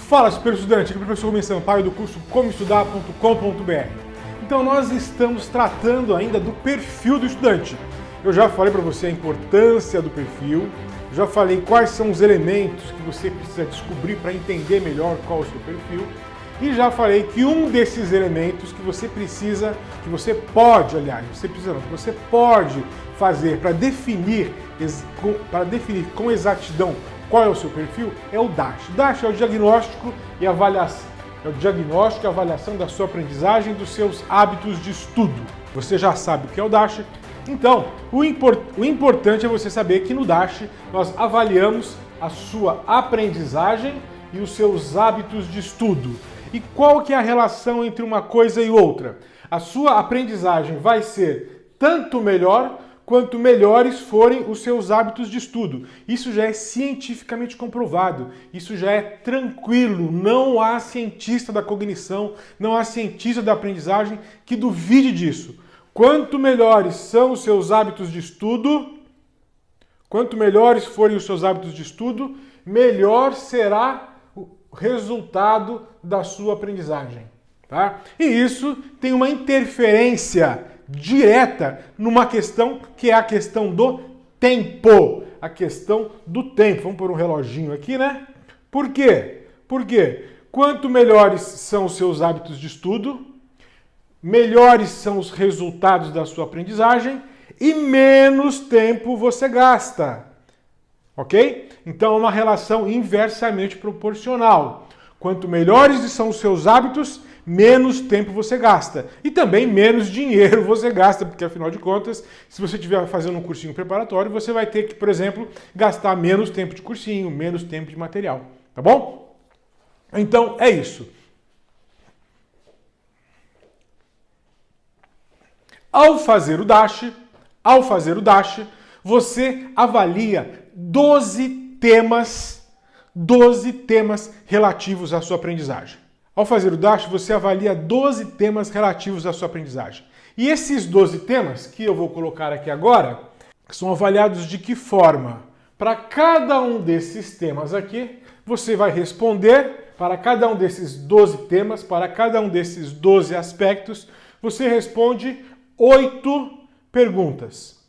Fala, super estudante, aqui é o professor Rubens Sampaio do curso comoestudar.com.br. Então nós estamos tratando ainda do perfil do estudante. Eu já falei para você a importância do perfil, já falei quais são os elementos que você precisa descobrir para entender melhor qual é o seu perfil, e já falei que um desses elementos que você precisa, que você pode fazer para definir com exatidão qual é o seu perfil, é o DASH. O DASH é o diagnóstico e avaliação. É o diagnóstico e avaliação da sua aprendizagem, dos seus hábitos de estudo. Você já sabe o que é o DASH. Então, o importante é você saber que no DASH nós avaliamos a sua aprendizagem e os seus hábitos de estudo. E qual que é a relação entre uma coisa e outra? A sua aprendizagem vai ser tanto melhor quanto melhores forem os seus hábitos de estudo. Isso já é cientificamente comprovado, isso já é tranquilo, não há cientista da cognição, não há cientista da aprendizagem que duvide disso. Quanto melhores são os seus hábitos de estudo, quanto melhores forem os seus hábitos de estudo, melhor será o resultado da sua aprendizagem. Tá? E isso tem uma interferência direta numa questão que é a questão do tempo. A questão do tempo. Vamos pôr um reloginho aqui, né? Por quê? Porque quanto melhores são os seus hábitos de estudo, melhores são os resultados da sua aprendizagem e menos tempo você gasta. Ok? Então é uma relação inversamente proporcional. Quanto melhores são os seus hábitos, menos tempo você gasta. E também menos dinheiro você gasta, porque afinal de contas, se você estiver fazendo um cursinho preparatório, você vai ter que, por exemplo, gastar menos tempo de cursinho, menos tempo de material. Tá bom? Então é isso. Ao fazer o DASH, você avalia 12 temas relativos à sua aprendizagem. Ao fazer o DASH, você avalia 12 temas relativos à sua aprendizagem. E esses 12 temas, que eu vou colocar aqui agora, são avaliados de que forma? Para cada um desses temas aqui, você vai responder, para cada um desses 12 temas, para cada um desses 12 aspectos, você responde 8 perguntas.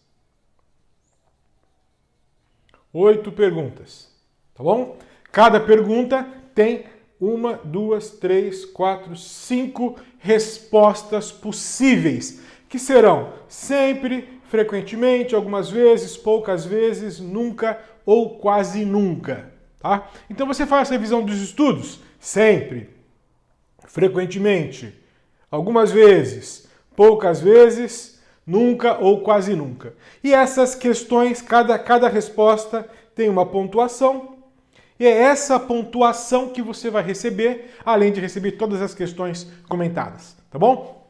8 perguntas, tá bom? Cada pergunta tem 1, 2, 3, 4, 5 respostas possíveis, que serão sempre, frequentemente, algumas vezes, poucas vezes, nunca ou quase nunca. Tá? Então você faz a revisão dos estudos sempre, frequentemente, algumas vezes, poucas vezes, nunca ou quase nunca. E essas questões, cada resposta tem uma pontuação. E é essa pontuação que você vai receber, além de receber todas as questões comentadas, tá bom?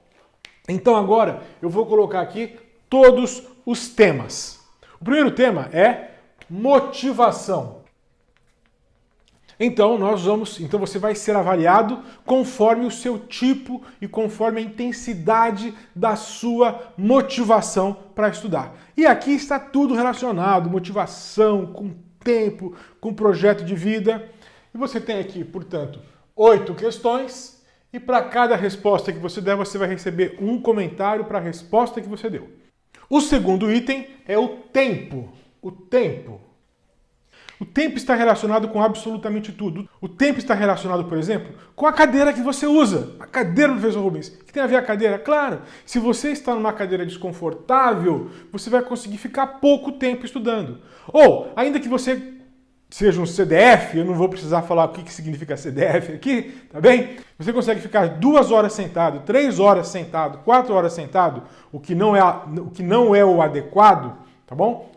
Então agora eu vou colocar aqui todos os temas. O primeiro tema é motivação. Então você vai ser avaliado conforme o seu tipo e conforme a intensidade da sua motivação para estudar. E aqui está tudo relacionado, motivação com tempo, com projeto de vida. E você tem aqui, portanto, 8 questões e para cada resposta que você der, você vai receber um comentário para a resposta que você deu. O segundo item é o tempo. O tempo. O tempo está relacionado com absolutamente tudo. O tempo está relacionado, por exemplo, com a cadeira que você usa. A cadeira do professor Rubens. O que tem a ver a cadeira? Claro, se você está numa cadeira desconfortável, você vai conseguir ficar pouco tempo estudando. Ou, ainda que você seja um CDF, eu não vou precisar falar o que significa CDF aqui, tá bem? Você consegue ficar 2 horas sentado, 3 horas sentado, 4 horas sentado, o que não é o adequado, tá bom?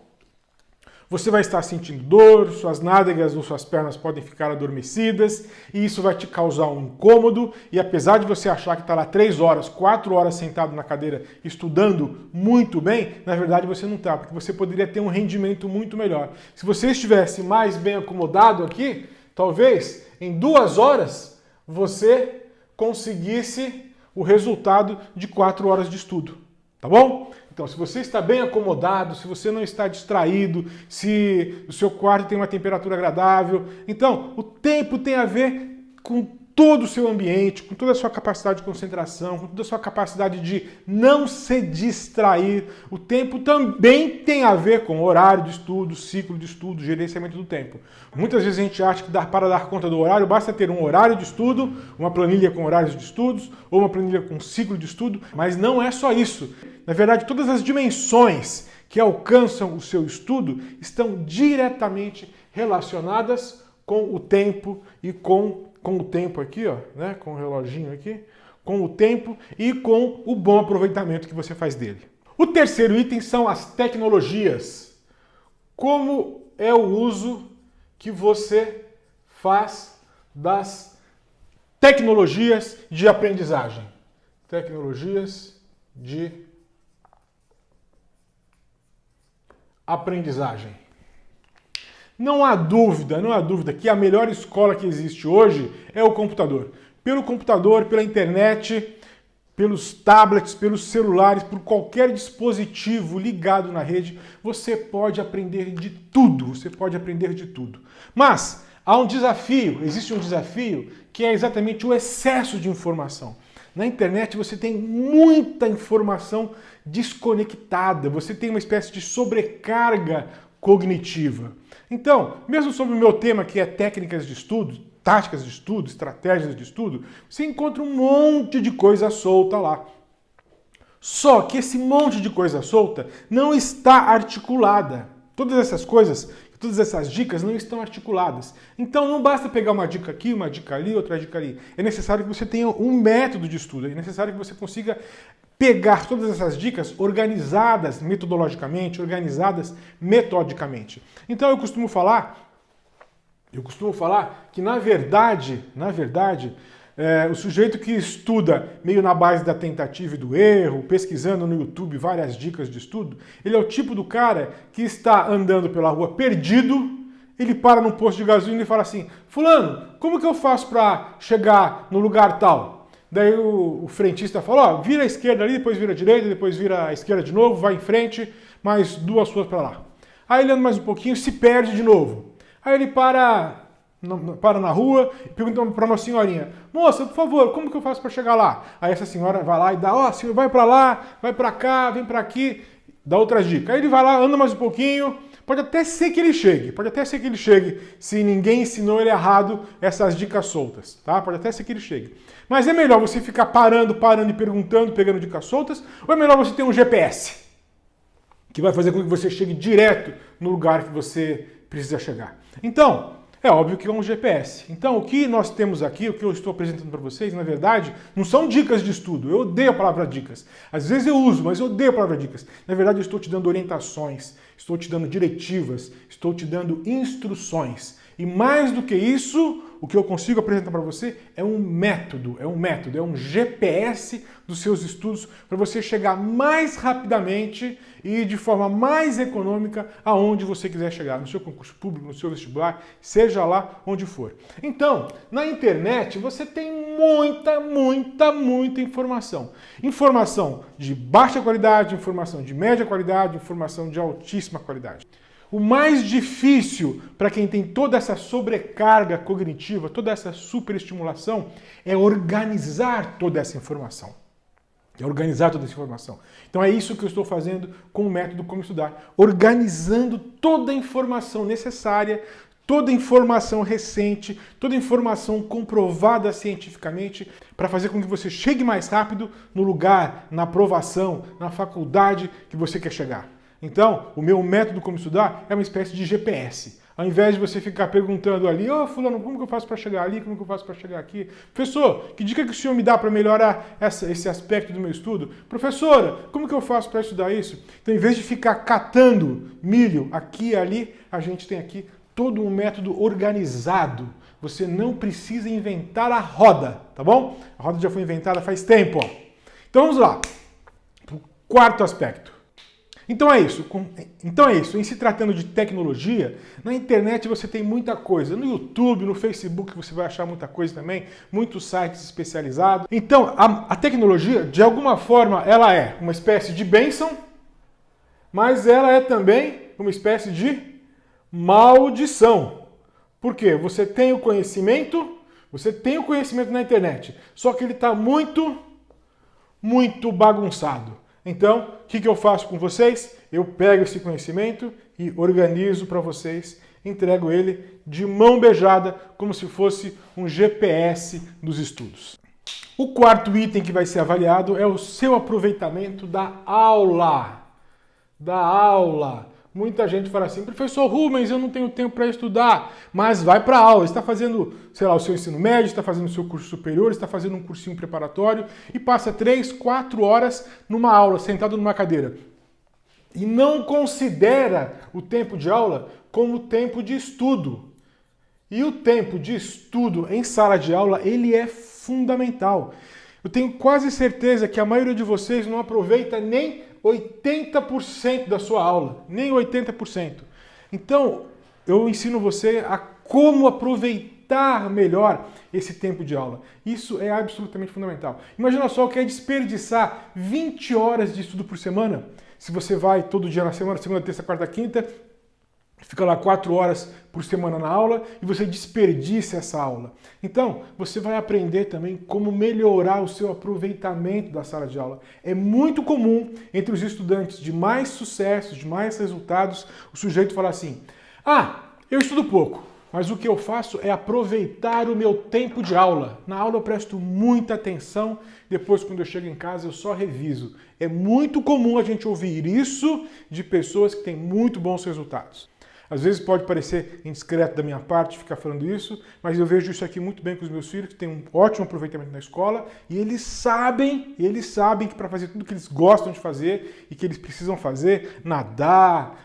Você vai estar sentindo dor, suas nádegas ou suas pernas podem ficar adormecidas e isso vai te causar um incômodo e apesar de você achar que está lá 3 horas, 4 horas sentado na cadeira estudando muito bem, na verdade você não está, porque você poderia ter um rendimento muito melhor. Se você estivesse mais bem acomodado aqui, talvez em 2 horas você conseguisse o resultado de 4 horas de estudo, tá bom? Então, se você está bem acomodado, se você não está distraído, se o seu quarto tem uma temperatura agradável, então o tempo tem a ver com todo o seu ambiente, com toda a sua capacidade de concentração, com toda a sua capacidade de não se distrair. O tempo também tem a ver com horário de estudo, ciclo de estudo, gerenciamento do tempo. Muitas vezes a gente acha que para dar conta do horário basta ter um horário de estudo, uma planilha com horários de estudos, ou uma planilha com ciclo de estudo, mas não é só isso. Na verdade, todas as dimensões que alcançam o seu estudo estão diretamente relacionadas com o tempo e com o tempo aqui, ó, né, com o reloginho aqui, com o tempo e com o bom aproveitamento que você faz dele. O terceiro item são as tecnologias. Como é o uso que você faz das tecnologias de aprendizagem? Tecnologias de aprendizagem. Não há dúvida que a melhor escola que existe hoje é o computador. Pelo computador, pela internet, pelos tablets, pelos celulares, por qualquer dispositivo ligado na rede, você pode aprender de tudo, Mas há um desafio, existe um desafio que é exatamente o excesso de informação. Na internet você tem muita informação desconectada, você tem uma espécie de sobrecarga cognitiva. Então, mesmo sobre o meu tema, que é técnicas de estudo, táticas de estudo, estratégias de estudo, você encontra um monte de coisa solta lá. Só que esse monte de coisa solta não está articulada. Todas essas coisas, todas essas dicas não estão articuladas. Então não basta pegar uma dica aqui, uma dica ali, outra dica ali. É necessário que você tenha um método de estudo, é necessário que você consiga pegar todas essas dicas organizadas metodologicamente, organizadas metodicamente. Então eu costumo falar que na verdade, o sujeito que estuda meio na base da tentativa e do erro, pesquisando no YouTube várias dicas de estudo, ele é o tipo do cara que está andando pela rua perdido, ele para num posto de gasolina e fala assim: fulano, como que eu faço para chegar no lugar tal? Daí o frentista fala: ó, vira à esquerda ali, depois vira à direita, depois vira à esquerda de novo, vai em frente, mais 2 ruas para lá. Aí ele anda mais um pouquinho, se perde de novo. Aí ele para na rua e pergunta para uma senhorinha: moça, por favor, como que eu faço para chegar lá? Aí essa senhora vai lá e dá: ó, senhor, vai para lá, vai para cá, vem para aqui, dá outras dicas. Aí ele vai lá, anda mais um pouquinho, pode até ser que ele chegue, se ninguém ensinou ele errado essas dicas soltas, tá? Pode até ser que ele chegue. Mas é melhor você ficar parando e perguntando, pegando dicas soltas, ou é melhor você ter um GPS que vai fazer com que você chegue direto no lugar que você precisa chegar? Então, é óbvio que é um GPS. Então, o que nós temos aqui, o que eu estou apresentando para vocês, na verdade, não são dicas de estudo. Eu odeio a palavra dicas. Às vezes eu uso, mas eu odeio a palavra dicas. Na verdade, eu estou te dando orientações, estou te dando diretivas, estou te dando instruções. E mais do que isso, o que eu consigo apresentar para você é um método, é um GPS dos seus estudos para você chegar mais rapidamente e de forma mais econômica aonde você quiser chegar, no seu concurso público, no seu vestibular, seja lá onde for. Então, na internet você tem muita informação. Informação de baixa qualidade, informação de média qualidade, informação de altíssima qualidade. O mais difícil para quem tem toda essa sobrecarga cognitiva, toda essa superestimulação, é organizar toda essa informação. Então é isso que eu estou fazendo com o método Como Estudar, organizando toda a informação necessária, toda a informação recente, toda a informação comprovada cientificamente, para fazer com que você chegue mais rápido no lugar, na aprovação, na faculdade que você quer chegar. Então, o meu método Como Estudar é uma espécie de GPS. Ao invés de você ficar perguntando ali: ô fulano, como que eu faço para chegar ali, como que eu faço para chegar aqui? Professor, que dica que o senhor me dá para melhorar esse aspecto do meu estudo? Professora, como que eu faço para estudar isso? Então, em vez de ficar catando milho aqui e ali, a gente tem aqui todo um método organizado. Você não precisa inventar a roda, tá bom? A roda já foi inventada faz tempo. Ó. Então vamos lá. O quarto aspecto. Então é isso. Em se tratando de tecnologia, na internet você tem muita coisa. No YouTube, no Facebook você vai achar muita coisa também, muitos sites especializados. Então a tecnologia, de alguma forma, ela é uma espécie de bênção, mas ela é também uma espécie de maldição. Por quê? Você tem o conhecimento, Você tem o conhecimento na internet, só que ele está muito bagunçado. Então, o que eu faço com vocês? Eu pego esse conhecimento e organizo para vocês, entrego ele de mão beijada, como se fosse um GPS dos estudos. O quarto item que vai ser avaliado é o seu aproveitamento da aula. Muita gente fala assim, professor Rubens, eu não tenho tempo para estudar, mas vai para a aula. Está fazendo, sei lá, o seu ensino médio, está fazendo o seu curso superior, está fazendo um cursinho preparatório e passa 3, 4 horas numa aula, sentado numa cadeira. E não considera o tempo de aula como tempo de estudo. E o tempo de estudo em sala de aula, ele é fundamental. Eu tenho quase certeza que a maioria de vocês não aproveita nem 80% da sua aula, nem 80%. Então, eu ensino você a como aproveitar melhor esse tempo de aula. Isso é absolutamente fundamental. Imagina só o que é desperdiçar 20 horas de estudo por semana. Se você vai todo dia na semana, segunda, terça, quarta, quinta, fica lá 4 horas por semana na aula e você desperdiça essa aula. Então, você vai aprender também como melhorar o seu aproveitamento da sala de aula. É muito comum entre os estudantes de mais sucesso, de mais resultados, o sujeito falar assim, eu estudo pouco, mas o que eu faço é aproveitar o meu tempo de aula. Na aula eu presto muita atenção, depois quando eu chego em casa eu só reviso. É muito comum a gente ouvir isso de pessoas que têm muito bons resultados. Às vezes pode parecer indiscreto da minha parte ficar falando isso, mas eu vejo isso aqui muito bem com os meus filhos, que têm um ótimo aproveitamento na escola, e eles sabem que para fazer tudo que eles gostam de fazer e que eles precisam fazer, nadar,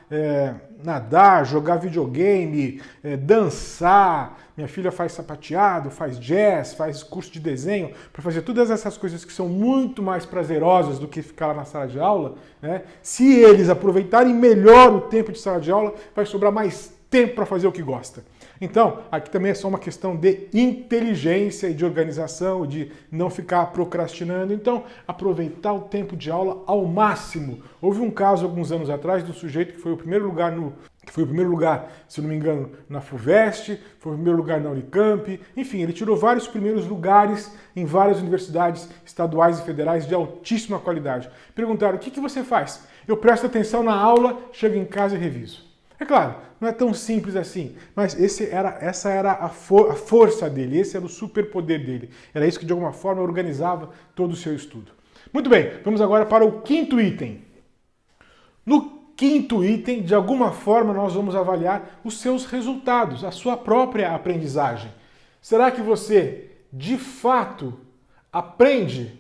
jogar videogame, dançar, minha filha faz sapateado, faz jazz, faz curso de desenho, para fazer todas essas coisas que são muito mais prazerosas do que ficar lá na sala de aula, né? Se eles aproveitarem melhor o tempo de sala de aula, vai sobrar mais tempo para fazer o que gosta. Então, aqui também é só uma questão de inteligência e de organização, de não ficar procrastinando. Então, aproveitar o tempo de aula ao máximo. Houve um caso alguns anos atrás de um sujeito que foi o primeiro lugar se não me engano, na FUVEST, foi o primeiro lugar na Unicamp, enfim, ele tirou vários primeiros lugares em várias universidades estaduais e federais de altíssima qualidade. Perguntaram, o que você faz? Eu presto atenção na aula, chego em casa e reviso. É claro, não é tão simples assim, mas essa era a força dele, esse era o superpoder dele. Era isso que de alguma forma organizava todo o seu estudo. Muito bem, vamos agora para o quinto item. No quinto item, de alguma forma, nós vamos avaliar os seus resultados, a sua própria aprendizagem. Será que você, de fato, aprende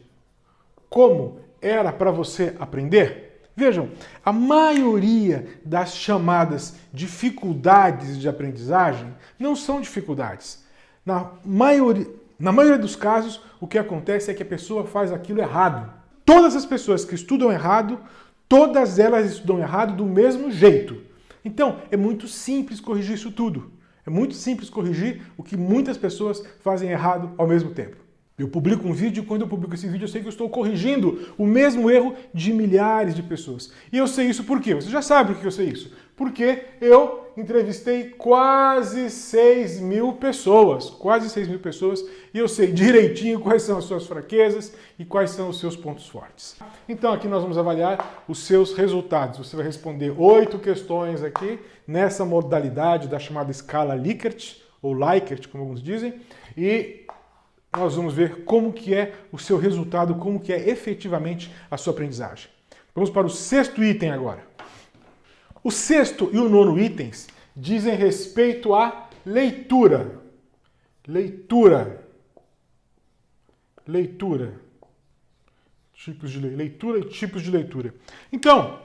como era para você aprender? Vejam, a maioria das chamadas dificuldades de aprendizagem não são dificuldades. Na maioria dos casos, o que acontece é que a pessoa faz aquilo errado. Todas as pessoas que estudam errado, todas elas estudam errado do mesmo jeito. Então, é muito simples corrigir isso tudo. É muito simples corrigir o que muitas pessoas fazem errado ao mesmo tempo. Eu publico um vídeo e quando eu publico esse vídeo eu sei que eu estou corrigindo o mesmo erro de milhares de pessoas. E eu sei isso por quê? Você já sabe por que eu sei isso. Porque eu entrevistei quase 6 mil pessoas. E eu sei direitinho quais são as suas fraquezas e quais são os seus pontos fortes. Então aqui nós vamos avaliar os seus resultados. Você vai responder 8 questões aqui nessa modalidade da chamada escala Likert, ou Likert, como alguns dizem. E nós vamos ver como que é o seu resultado, como que é efetivamente a sua aprendizagem. Vamos para o sexto item agora. O sexto e o nono itens dizem respeito à leitura. Leitura. Leitura e tipos de leitura. Então,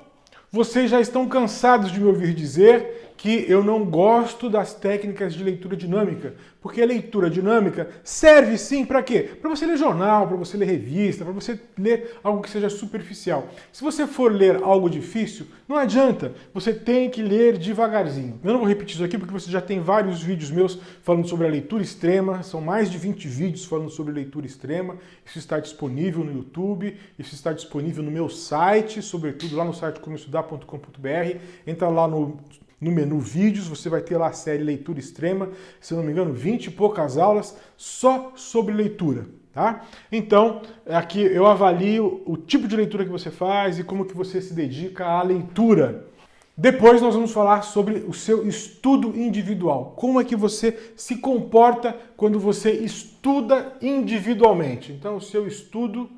vocês já estão cansados de me ouvir dizer que eu não gosto das técnicas de leitura dinâmica, porque a leitura dinâmica serve sim para quê? Para você ler jornal, para você ler revista, para você ler algo que seja superficial. Se você for ler algo difícil, não adianta, você tem que ler devagarzinho. Eu não vou repetir isso aqui porque você já tem vários vídeos meus falando sobre a leitura extrema, são mais de 20 vídeos falando sobre leitura extrema, isso está disponível no YouTube, isso está disponível no meu site, sobretudo lá no site comestudar.com.br, entra lá no no menu vídeos, você vai ter lá a série Leitura Extrema, se eu não me engano, 20 e poucas aulas só sobre leitura, tá? Então, aqui eu avalio o tipo de leitura que você faz e como que você se dedica à leitura. Depois nós vamos falar sobre o seu estudo individual. Como é que você se comporta quando você estuda individualmente. Então, o seu estudo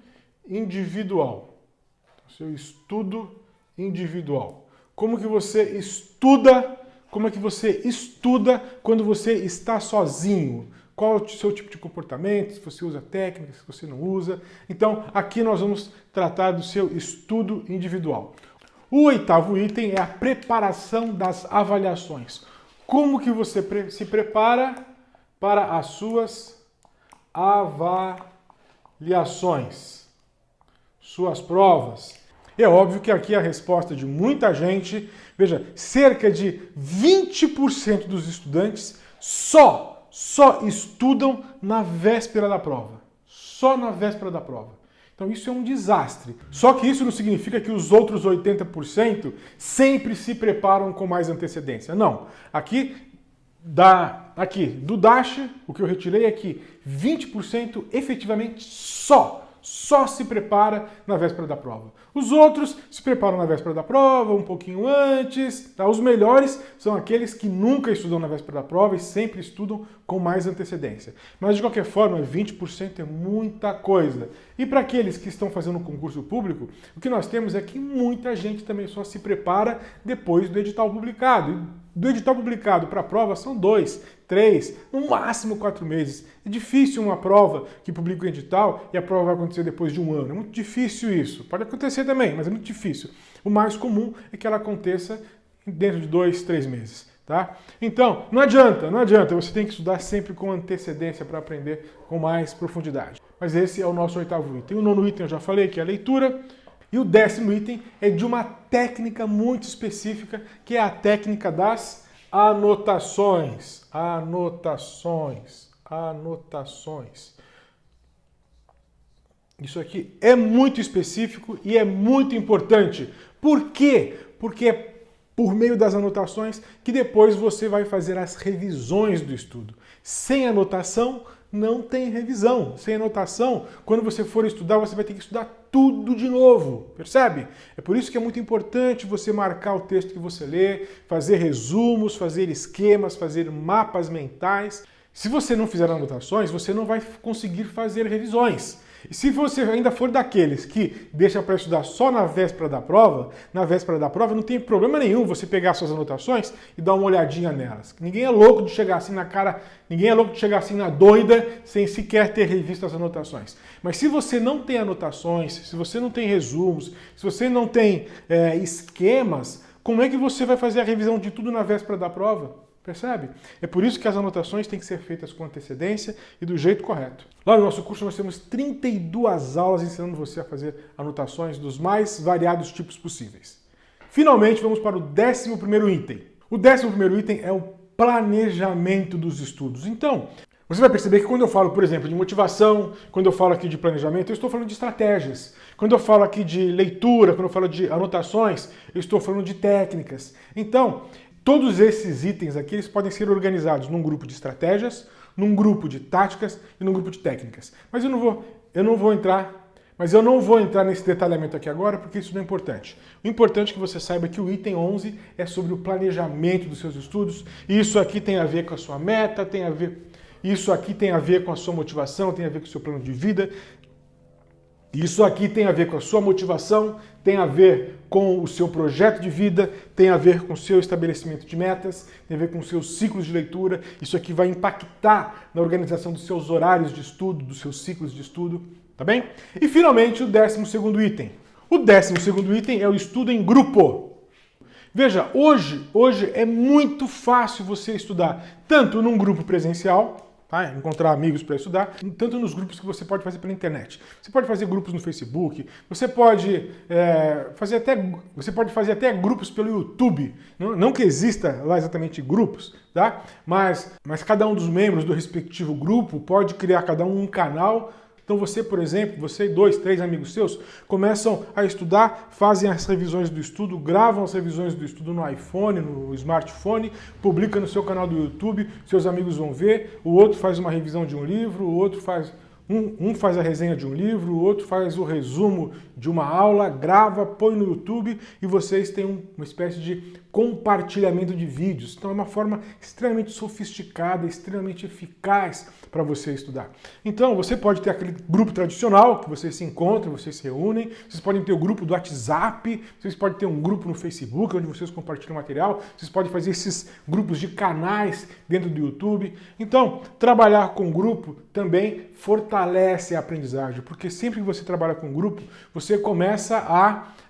individual. Seu estudo individual. Como que você estuda? Como é que você estuda quando você está sozinho? Qual é o seu tipo de comportamento? Se você usa técnicas, se você não usa. Então, aqui nós vamos tratar do seu estudo individual. O 8º item é a preparação das avaliações. Como que você se prepara para as suas avaliações, suas provas? É óbvio que aqui a resposta de muita gente, veja, cerca de 20% dos estudantes só estudam na véspera da prova. Só na véspera da prova. Então isso é um desastre. Só que isso não significa que os outros 80% sempre se preparam com mais antecedência. Não. Aqui do Dash, o que eu retirei é que 20% efetivamente só se prepara na véspera da prova. Os outros se preparam na véspera da prova, um pouquinho antes. Tá? Os melhores são aqueles que nunca estudam na véspera da prova e sempre estudam com mais antecedência. Mas de qualquer forma, 20% é muita coisa. E para aqueles que estão fazendo um concurso público, o que nós temos é que muita gente também só se prepara depois do edital publicado. E do edital publicado para a prova são 2, 3, no máximo 4 meses. É difícil uma prova que publica o edital e a prova vai acontecer depois de um ano. É muito difícil isso. Pode acontecer também, mas é muito difícil. O mais comum é que ela aconteça dentro de 2, 3 meses. Tá? Então, não adianta, você tem que estudar sempre com antecedência para aprender com mais profundidade. Mas esse é o nosso 8º item. O 9º item eu já falei, que é a leitura. E o 10º item é de uma técnica muito específica, que é a técnica das anotações. Anotações. Isso aqui é muito específico e é muito importante. Por quê? Porque é por meio das anotações que depois você vai fazer as revisões do estudo. Sem anotação, não tem revisão. Sem anotação, quando você for estudar, você vai ter que estudar tudo de novo, percebe? É por isso que é muito importante você marcar o texto que você lê, fazer resumos, fazer esquemas, fazer mapas mentais. Se você não fizer anotações, você não vai conseguir fazer revisões. E se você ainda for daqueles que deixa para estudar só na véspera da prova não tem problema nenhum você pegar suas anotações e dar uma olhadinha nelas. Ninguém é louco de chegar assim na cara, ninguém é louco de chegar assim na doida sem sequer ter revisto as anotações. Mas se você não tem anotações, se você não tem resumos, se você não tem esquemas, como é que você vai fazer a revisão de tudo na véspera da prova? Percebe? É por isso que as anotações têm que ser feitas com antecedência e do jeito correto. Lá no nosso curso nós temos 32 aulas ensinando você a fazer anotações dos mais variados tipos possíveis. Finalmente vamos para o 11º item. O 11º item é o planejamento dos estudos. Então, você vai perceber que quando eu falo, por exemplo, de motivação, quando eu falo aqui de planejamento, eu estou falando de estratégias. Quando eu falo aqui de leitura, quando eu falo de anotações, eu estou falando de técnicas. Então, todos esses itens aqui eles podem ser organizados num grupo de estratégias, num grupo de táticas e num grupo de técnicas. Mas eu não vou entrar nesse detalhamento aqui agora, porque isso não é importante. O importante é que você saiba que o item 11 é sobre o planejamento dos seus estudos. E isso aqui tem a ver com a sua meta, isso aqui tem a ver com a sua motivação, tem a ver com o seu plano de vida. Isso aqui tem a ver com a sua motivação, tem a ver com o seu projeto de vida, tem a ver com o seu estabelecimento de metas, tem a ver com os seus ciclos de leitura. Isso aqui vai impactar na organização dos seus horários de estudo, dos seus ciclos de estudo, tá bem? E finalmente o 12º item. O 12º item é o estudo em grupo. Veja, hoje é muito fácil você estudar tanto num grupo presencial, tá? Encontrar amigos para estudar, tanto nos grupos que você pode fazer pela internet. Você pode fazer grupos no Facebook, você pode fazer até grupos pelo YouTube. Não que exista lá exatamente grupos, tá? Mas cada um dos membros do respectivo grupo pode criar cada um canal Então você, por exemplo, você e 2, 3 amigos seus começam a estudar, fazem as revisões do estudo, gravam as revisões do estudo no iPhone, no smartphone, publica no seu canal do YouTube, seus amigos vão ver, o outro faz uma revisão de um livro, o outro faz... Um faz a resenha de um livro, o outro faz o resumo de uma aula, grava, põe no YouTube e vocês têm uma espécie de compartilhamento de vídeos. Então é uma forma extremamente sofisticada, extremamente eficaz para você estudar. Então você pode ter aquele grupo tradicional que vocês se encontram, vocês se reúnem, vocês podem ter o grupo do WhatsApp, vocês podem ter um grupo no Facebook onde vocês compartilham material, vocês podem fazer esses grupos de canais dentro do YouTube. Então, trabalhar com grupo também fortalece a aprendizagem, porque sempre que você trabalha com grupo, você começa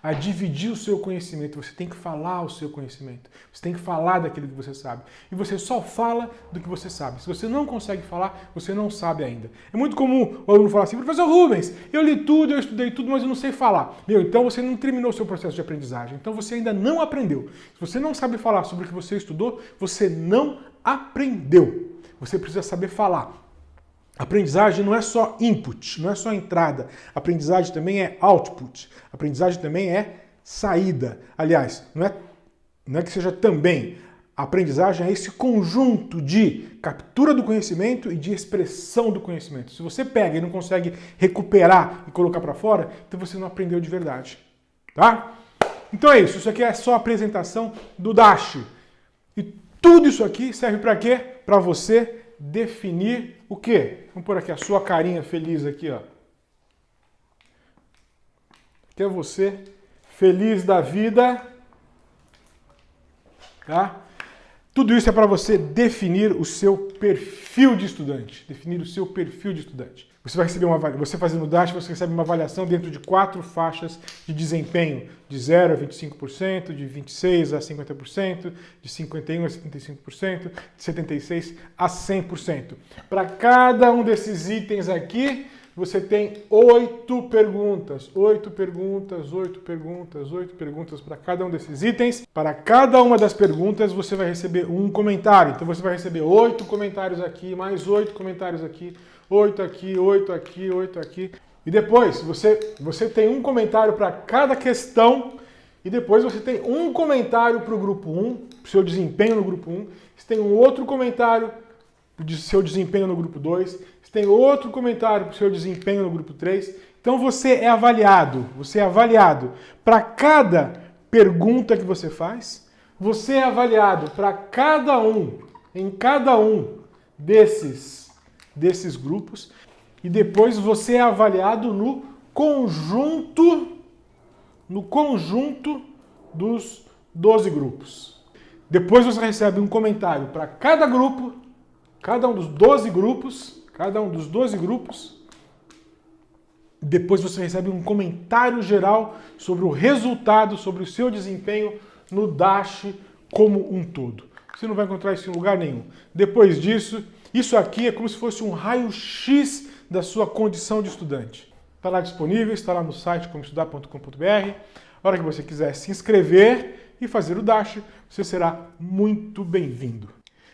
a dividir o seu conhecimento, você tem que falar o seu conhecimento, você tem que falar daquilo que você sabe. E você só fala do que você sabe. Se você não consegue falar, você não sabe ainda. É muito comum o aluno falar assim, professor Rubens, eu li tudo, eu estudei tudo, mas eu não sei falar. Então você não terminou o seu processo de aprendizagem, então você ainda não aprendeu. Se você não sabe falar sobre o que você estudou, você não aprendeu. Você precisa saber falar. Aprendizagem não é só input, não é só entrada. Aprendizagem também é output. Aprendizagem também é saída. Aliás, não é que seja também. A aprendizagem é esse conjunto de captura do conhecimento e de expressão do conhecimento. Se você pega e não consegue recuperar e colocar para fora, então você não aprendeu de verdade. Tá? Então é isso. Isso aqui é só a apresentação do Dash. E tudo isso aqui serve para quê? Para você definir o quê? Vamos pôr aqui a sua carinha feliz aqui, ó. Que é você feliz da vida, tá? Tudo isso é para você definir o seu perfil de estudante. Definir o seu perfil de estudante. Você vai receber você fazendo o Dash, você recebe uma avaliação dentro de 4 faixas de desempenho, de 0 a 25%, de 26% a 50%, de 51% a 75%, de 76% a 100%. Para cada um desses itens aqui, você tem 8 perguntas. 8 perguntas, 8 perguntas, 8 perguntas para cada um desses itens. Para cada uma das perguntas, você vai receber um comentário. Então você vai receber 8 comentários aqui, mais 8 comentários aqui, 8 aqui, 8 aqui, 8 aqui. E depois, você tem um comentário para cada questão. E depois você tem um comentário para o grupo 1, para o seu desempenho no grupo 1. Você tem um outro comentário para o seu desempenho no grupo 2. Você tem outro comentário para o seu desempenho no grupo 3. Então você é avaliado para cada pergunta que você faz. Você é avaliado em cada um desses grupos. E depois você é avaliado no conjunto dos 12 grupos. Depois você recebe um comentário para cada grupo, cada um dos 12 grupos. Depois você recebe um comentário geral sobre o resultado, sobre o seu desempenho no Dash como um todo. Você não vai encontrar isso em lugar nenhum. Depois disso, isso aqui é como se fosse um raio-x da sua condição de estudante. Está lá disponível, está lá no site comoestudar.com.br. A hora que você quiser se inscrever e fazer o Dash, você será muito bem-vindo.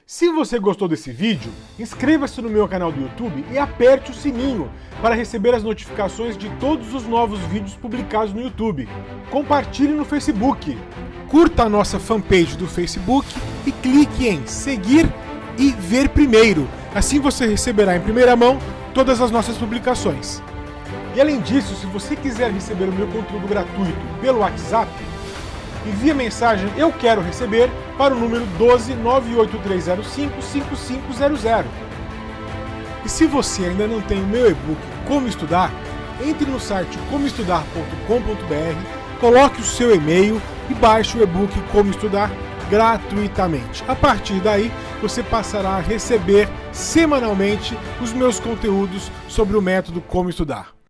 Se você gostou desse vídeo, inscreva-se no meu canal do YouTube e aperte o sininho para receber as notificações de todos os novos vídeos publicados no YouTube. Compartilhe no Facebook, curta a nossa fanpage do Facebook e clique em seguir e ver primeiro. Assim você receberá em primeira mão todas as nossas publicações. E além disso, se você quiser receber o meu conteúdo gratuito pelo WhatsApp, envie a mensagem "Eu quero receber" para o número 12983055500. E se você ainda não tem o meu e-book Como Estudar, entre no site comoestudar.com.br, coloque o seu e-mail e baixe o e-book Como Estudar gratuitamente. A partir daí, você passará a receber semanalmente os meus conteúdos sobre o método Como Estudar.